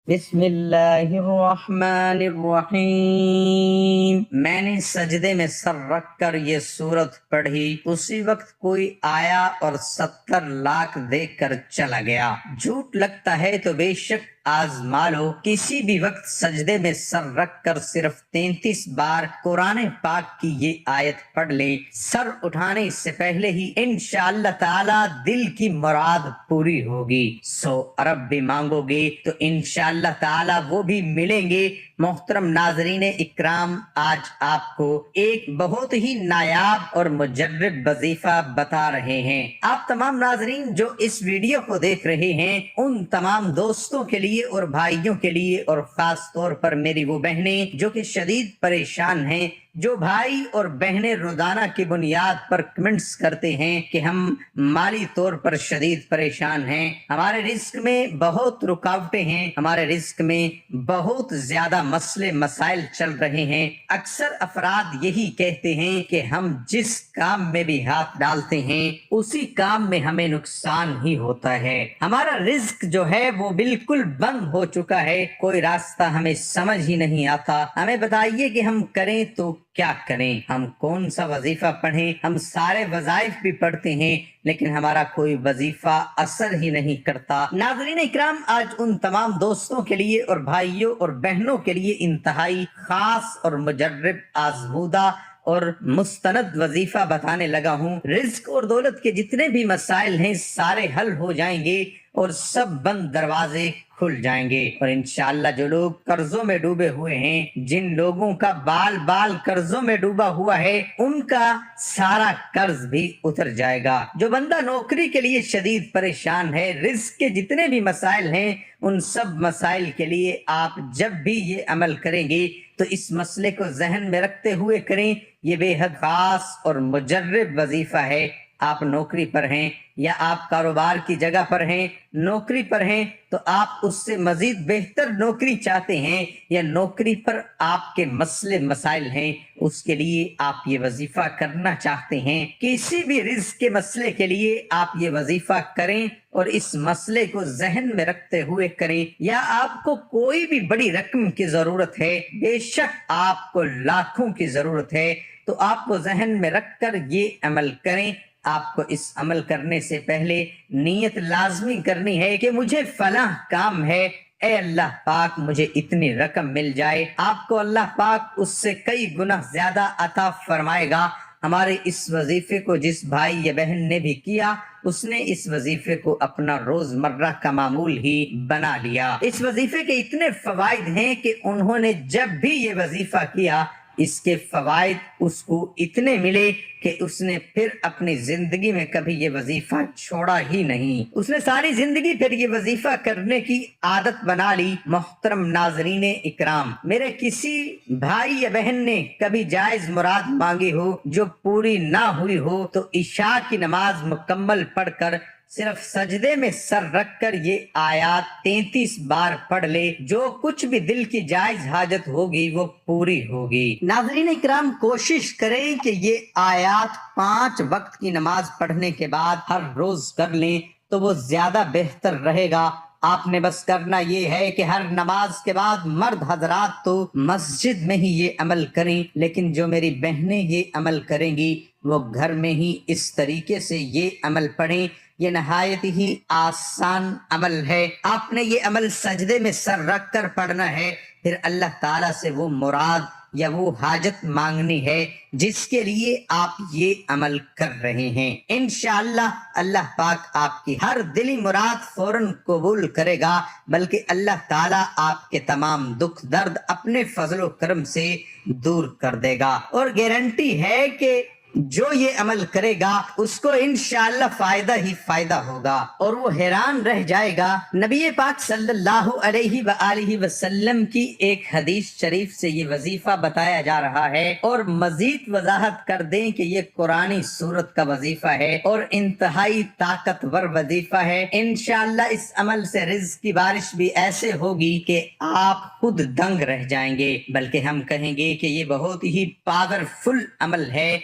بسم اللہ الرحمن الرحیم۔ میں نے سجدے میں سر رکھ کر یہ سورت پڑھی، اسی وقت کوئی آیا اور 70 لاکھ دیکھ کر چلا گیا۔ جھوٹ لگتا ہے تو بے شک آزما لو، کسی بھی وقت سجدے میں سر رکھ کر صرف 33 بار قرآن پاک کی یہ آیت پڑھ لیں، سر اٹھانے سے پہلے ہی انشاءاللہ تعالی دل کی مراد پوری ہوگی۔ 100 ارب بھی مانگو گے تو انشاءاللہ تعالی وہ بھی ملیں گے۔ محترم ناظرین اکرام، آج آپ کو ایک بہت ہی نایاب اور مجرب وظیفہ بتا رہے ہیں۔ آپ تمام ناظرین جو اس ویڈیو کو دیکھ رہے ہیں، ان تمام دوستوں کے لیے اور بھائیوں کے لیے، اور خاص طور پر میری وہ بہنیں جو کہ شدید پریشان ہیں، جو بھائی اور بہنیں روزانہ کی بنیاد پر کمنٹس کرتے ہیں کہ ہم مالی طور پر شدید پریشان ہیں، ہمارے رزق میں بہت رکاوٹیں ہیں، ہمارے رزق میں بہت زیادہ مسئلے مسائل چل رہے ہیں۔ اکثر افراد یہی کہتے ہیں کہ ہم جس کام میں بھی ہاتھ ڈالتے ہیں اسی کام میں ہمیں نقصان ہی ہوتا ہے، ہمارا رزق جو ہے وہ بالکل بند ہو چکا ہے، کوئی راستہ ہمیں سمجھ ہی نہیں آتا۔ ہمیں بتائیے کہ ہم کریں تو کیا کریں، ہم کون سا وظیفہ پڑھیں؟ ہم سارے وظائف بھی پڑھتے ہیں لیکن ہمارا کوئی وظیفہ اثر ہی نہیں کرتا۔ ناظرین اکرام، آج ان تمام دوستوں کے لیے اور بھائیوں اور بہنوں کے لیے انتہائی خاص اور مجرب، آزمودہ اور مستند وظیفہ بتانے لگا ہوں۔ رزق اور دولت کے جتنے بھی مسائل ہیں سارے حل ہو جائیں گے اور سب بند دروازے کھل جائیں گے، اور انشاءاللہ جو لوگ قرضوں میں ڈوبے ہوئے ہیں، جن لوگوں کا بال بال قرضوں میں ڈوبا ہوا ہے، ان کا سارا قرض بھی اتر جائے گا۔ جو بندہ نوکری کے لیے شدید پریشان ہے، رزق کے جتنے بھی مسائل ہیں، ان سب مسائل کے لیے آپ جب بھی یہ عمل کریں گے تو اس مسئلے کو ذہن میں رکھتے ہوئے کریں۔ یہ بے حد خاص اور مجرب وظیفہ ہے۔ آپ نوکری پر ہیں یا آپ کاروبار کی جگہ پر ہیں، نوکری پر ہیں تو آپ اس سے مزید بہتر نوکری چاہتے ہیں، یا نوکری پر آپ کے مسئلے مسائل ہیں، اس کے لیے آپ یہ وظیفہ کرنا چاہتے ہیں، کسی بھی رزق کے مسئلے کے لیے آپ یہ وظیفہ کریں اور اس مسئلے کو ذہن میں رکھتے ہوئے کریں۔ یا آپ کو کوئی بھی بڑی رقم کی ضرورت ہے، بے شک آپ کو لاکھوں کی ضرورت ہے، تو آپ کو ذہن میں رکھ کر یہ عمل کریں۔ آپ کو اس عمل کرنے سے پہلے نیت لازمی کرنی ہے کہ مجھے فلاں کام ہے، اے اللہ پاک مجھے اتنی رقم مل جائے۔ آپ کو اللہ پاک اس سے کئی گنا زیادہ عطا فرمائے گا۔ ہمارے اس وظیفے کو جس بھائی یا بہن نے بھی کیا، اس نے اس وظیفے کو اپنا روزمرہ کا معمول ہی بنا لیا۔ اس وظیفے کے اتنے فوائد ہیں کہ انہوں نے جب بھی یہ وظیفہ کیا، اس کے فوائد اس کو اتنے ملے کہ اس نے پھر اپنی زندگی میں کبھی یہ وظیفہ چھوڑا ہی نہیں، اس نے ساری زندگی پھر یہ وظیفہ کرنے کی عادت بنا لی۔ محترم ناظرین اکرام، میرے کسی بھائی یا بہن نے کبھی جائز مراد مانگی ہو جو پوری نہ ہوئی ہو تو عشاء کی نماز مکمل پڑھ کر صرف سجدے میں سر رکھ کر یہ آیات 33 بار پڑھ لے، جو کچھ بھی دل کی جائز حاجت ہوگی وہ پوری ہوگی۔ ناظرین اکرام، کوشش کریں کہ یہ آیات 5 وقت کی نماز پڑھنے کے بعد ہر روز کر لیں تو وہ زیادہ بہتر رہے گا۔ آپ نے بس کرنا یہ ہے کہ ہر نماز کے بعد مرد حضرات تو مسجد میں ہی یہ عمل کریں، لیکن جو میری بہنیں یہ عمل کریں گی وہ گھر میں ہی اس طریقے سے یہ عمل پڑھیں۔ یہ نہایت ہی آسان عمل ہے۔ آپ نے یہ عمل سجدے میں سر رکھ کر پڑھنا ہے، پھر اللہ تعالیٰ سے وہ مراد یا وہ حاجت مانگنی ہے جس کے لیے آپ یہ عمل کر رہے ہیں۔ انشاءاللہ اللہ پاک آپ کی ہر دلی مراد فوراً قبول کرے گا، بلکہ اللہ تعالیٰ آپ کے تمام دکھ درد اپنے فضل و کرم سے دور کر دے گا، اور گارنٹی ہے کہ جو یہ عمل کرے گا اس کو انشاءاللہ فائدہ ہی فائدہ ہوگا، اور وہ حیران رہ جائے گا۔ نبی پاک صلی اللہ علیہ وآلہ وسلم کی ایک حدیث شریف سے یہ وظیفہ بتایا جا رہا ہے، اور مزید وضاحت کر دیں کہ یہ قرآنی سورت کا وظیفہ ہے اور انتہائی طاقتور وظیفہ ہے۔ انشاءاللہ اس عمل سے رزق کی بارش بھی ایسے ہوگی کہ آپ خود دنگ رہ جائیں گے، بلکہ ہم کہیں گے کہ یہ بہت ہی پاورفل عمل ہے۔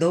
2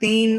3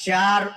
4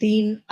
3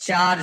4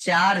4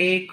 1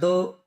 2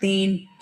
3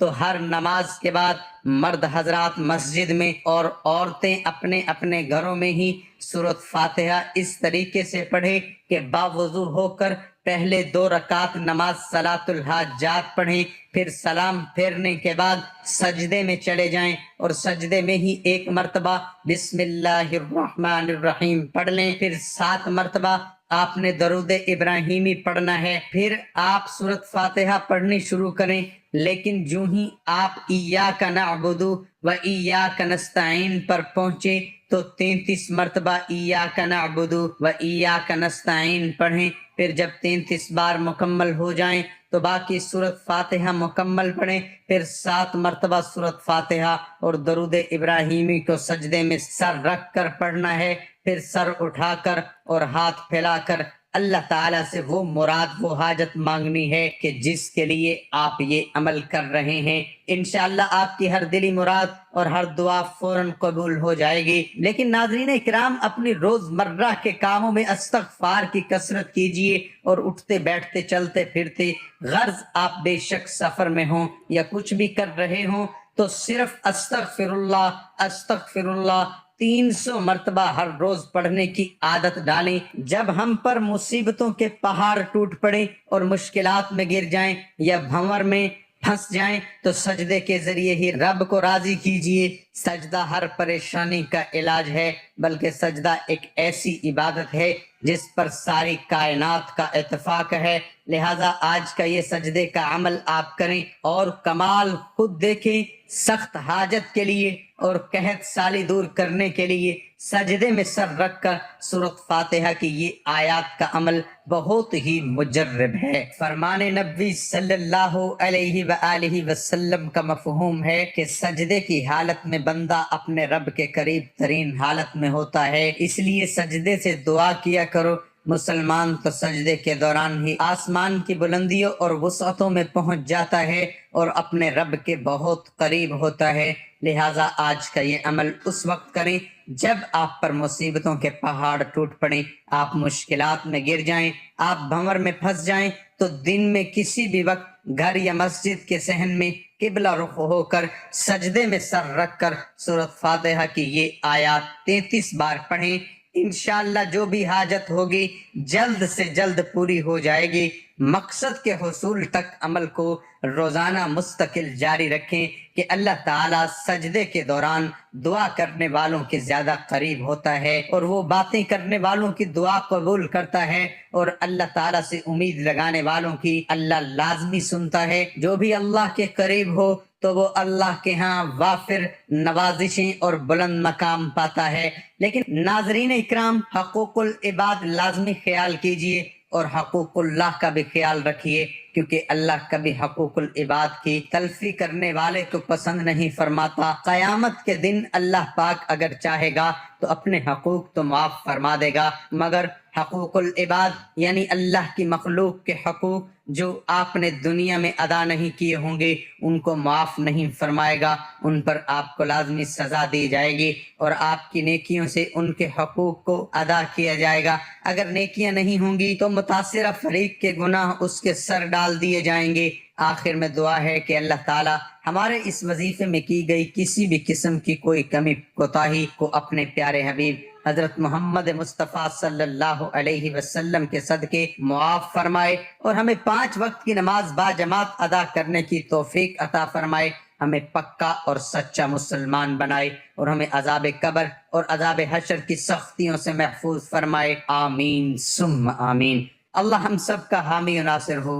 تو ہر نماز کے بعد مرد حضرات مسجد میں اور عورتیں اپنے اپنے گھروں میں ہی سورۃ فاتحہ اس طریقے سے پڑھے کہ باوضو ہو کر پہلے 2 رکعت نماز صلاۃ الحاجات پڑھیں، پھر سلام پھیرنے کے بعد سجدے میں چلے جائیں اور سجدے میں ہی 1 مرتبہ بسم اللہ الرحمن الرحیم پڑھ لیں، پھر 7 مرتبہ آپ نے درود ابراہیمی پڑھنا ہے، پھر آپ سورۃ فاتحہ پڑھنی شروع کریں، لیکن جو ہی آپ ایاک نعبد و ایاک نستعین پر پہنچے تو 33 مرتبہ ایاک نعبد و ایاک نستعین پڑھیں، پھر جب 33 بار مکمل ہو جائیں تو باقی سورۃ فاتحہ مکمل پڑھیں، پھر 7 مرتبہ سورۃ فاتحہ اور درود ابراہیمی کو سجدے میں سر رکھ کر پڑھنا ہے، پھر سر اٹھا کر اور ہاتھ پھیلا کر اللہ تعالیٰ سے وہ مراد وہ حاجت مانگنی ہے کہ جس کے لیے آپ یہ عمل کر رہے ہیں۔ انشاءاللہ آپ کی ہر دلی مراد اور ہر دعا فوراً قبول ہو جائے گی۔ لیکن ناظرین اکرام، اپنی روزمرہ کے کاموں میں استغفار کی کثرت کیجئے اور اٹھتے بیٹھتے چلتے پھرتے، غرض آپ بے شک سفر میں ہوں یا کچھ بھی کر رہے ہوں تو صرف استغفر اللہ 300 مرتبہ ہر روز پڑھنے کی عادت ڈالیں۔ جب ہم پر مصیبتوں کے پہاڑ ٹوٹ پڑیں اور مشکلات میں گر جائیں یا بھنور میں پھنس جائیں تو سجدے کے ذریعے ہی رب کو راضی کیجئے۔ سجدہ ہر پریشانی کا علاج ہے، بلکہ سجدہ ایک ایسی عبادت ہے جس پر ساری کائنات کا اتفاق ہے، لہذا آج کا یہ سجدے کا عمل آپ کریں اور کمال خود دیکھیں۔ سخت حاجت کے لیے اور قحط سالی دور کرنے کے لیے سجدے میں سر رکھ کر سورۃ فاتحہ کی یہ آیات کا عمل بہت ہی مجرب ہے۔ فرمان نبی صلی اللہ علیہ وآلہ وسلم کا مفہوم ہے کہ سجدے کی حالت میں بندہ اپنے رب کے قریب ترین حالت میں ہوتا ہے، اس لیے سجدے سے دعا کیا کرو۔ مسلمان تو سجدے کے دوران ہی آسمان کی بلندیوں اور وسعتوں میں پہنچ جاتا ہے اور اپنے رب کے بہت قریب ہوتا ہے، لہٰذا آج کا یہ عمل اس وقت کریں جب آپ پر مصیبتوں کے پہاڑ ٹوٹ پڑیں، آپ مشکلات میں گر جائیں، آپ بھنور میں پھنس جائیں تو دن میں کسی بھی وقت گھر یا مسجد کے صحن میں قبلہ رخ ہو کر سجدے میں سر رکھ کر سورۃ فاتحہ کی یہ آیات 33 بار پڑھیں۔ انشاءاللہ جو بھی حاجت ہوگی جلد سے جلد پوری ہو جائے گی۔ مقصد کے حصول تک عمل کو روزانہ مستقل جاری رکھیں کہ اللہ تعالیٰ سجدے کے دوران دعا کرنے والوں کے زیادہ قریب ہوتا ہے اور وہ باتیں کرنے والوں کی دعا قبول کرتا ہے، اور اللہ تعالیٰ سے امید لگانے والوں کی اللہ لازمی سنتا ہے۔ جو بھی اللہ کے قریب ہو تو وہ اللہ کے ہاں وافر نوازشیں اور بلند مقام پاتا ہے۔ لیکن ناظرین اکرام، حقوق العباد لازمی خیال کیجئے اور حقوق اللہ کا بھی خیال رکھیے، کیونکہ اللہ کبھی حقوق العباد کی تلفی کرنے والے کو پسند نہیں فرماتا۔ قیامت کے دن اللہ پاک اگر چاہے گا تو اپنے حقوق تو معاف فرما دے گا، مگر حقوق العباد یعنی اللہ کی مخلوق کے حقوق جو آپ نے دنیا میں ادا نہیں کیے ہوں گے ان کو معاف نہیں فرمائے گا، ان پر آپ کو لازمی سزا دی جائے گی اور آپ کی نیکیوں سے ان کے حقوق کو ادا کیا جائے گا۔ اگر نیکیاں نہیں ہوں گی تو متاثرہ فریق کے گناہ اس کے سر ڈال دیے جائیں گے۔ آخر میں دعا ہے کہ اللہ تعالی ہمارے اس وظیفے میں کی گئی کسی بھی قسم کی کوئی کمی کوتاہی کو اپنے پیارے حبیب حضرت محمد مصطفیٰ صلی اللہ علیہ وسلم کے صدقے معاف فرمائے اور ہمیں 5 وقت کی نماز با جماعت ادا کرنے کی توفیق عطا فرمائے، ہمیں پکا اور سچا مسلمان بنائے اور ہمیں عذاب قبر اور عذاب حشر کی سختیوں سے محفوظ فرمائے۔ آمین ثم آمین۔ اللہ ہم سب کا حامی و ناصر ہو۔